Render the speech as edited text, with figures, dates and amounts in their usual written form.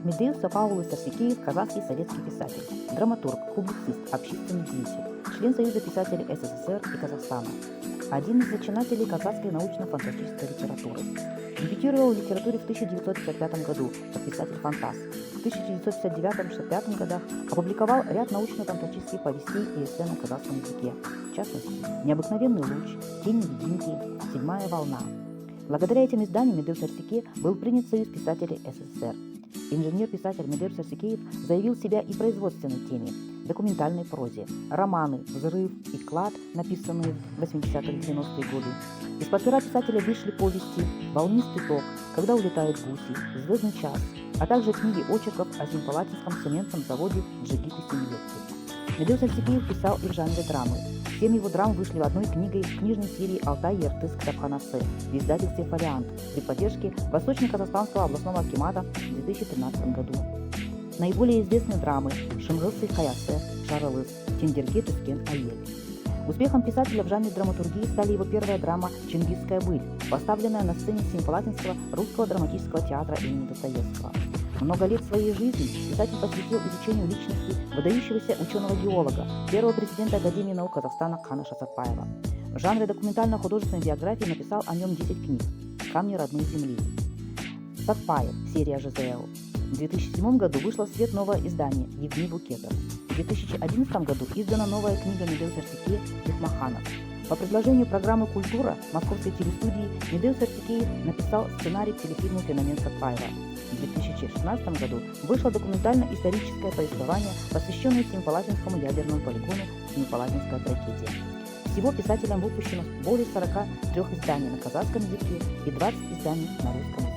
Медеуз Паулус Арсикеев – казахский советский писатель, драматург, публицист, общественный деятель, член Союза писателей СССР и Казахстана, один из зачинателей казахской научно-фантастической литературы. Дебютировал в литературе в 1955 году как писатель-фантаст. В 1959-1965 годах опубликовал ряд научно-фантастических повестей и эссе на казахском языке, в частности «Необыкновенный луч», «Тень невидимки», «Седьмая волна». Благодаря этим изданиям Медеуз Арсикеев был принят в Союз писателей СССР. Инженер-писатель Медеуз Арсикеев заявил себя и в производственной теме, документальной прозе, романы «Взрыв» и «Клад», написанные в 80-90-е годы. Из-под пера писателя вышли повести «Волнистый ток», «Когда улетают гуси», «Звездный час», а также книги очерков о Семипалатинском цементном заводе «Джигит и Семилетки». Медеуз Арсикеев писал и в жанре драмы. 7 его драм вышли одной книгой в книжной серии «Алтай и Ыртыс Кітапханасы» в издательстве «Фолиант» при поддержке Восточно-Казахстанского областного акимата в 2013 году. Наиболее известны драмы «Шыңғыс хикаясы», «Жарылыс», «Тендерге түскен әйел». Успехом писателя в жанре драматургии стали его первая драма «Чингисская быль», поставленная на сцене Семипалатинского русского драматического театра имени Достоевского. Много лет своей жизни писатель посвятил изучению личности выдающегося ученого-геолога, первого президента Академии наук Казахстана Канаша Сатпаева. В жанре документально-художественной биографии написал о нем 10 книг «Камни родной земли», «Сатпаев. Серия ЖЗЛ». В 2007 году вышло в свет новое издание «Евгений Букетов». В 2011 году издана новая книга Медеуз Арсикеев «Бекмаханов». По предложению программы «Культура» Московской телестудии Медеуз Арсикеев написал сценарий к телефильму «Феномен Сатпаева». В 2016 году вышло документально-историческое повествование, посвященное Семипалатинскому ядерному полигону «Семипалатинская трагедия». Всего писателям выпущено более 43 изданий на казахском языке и 20 изданий на русском языке.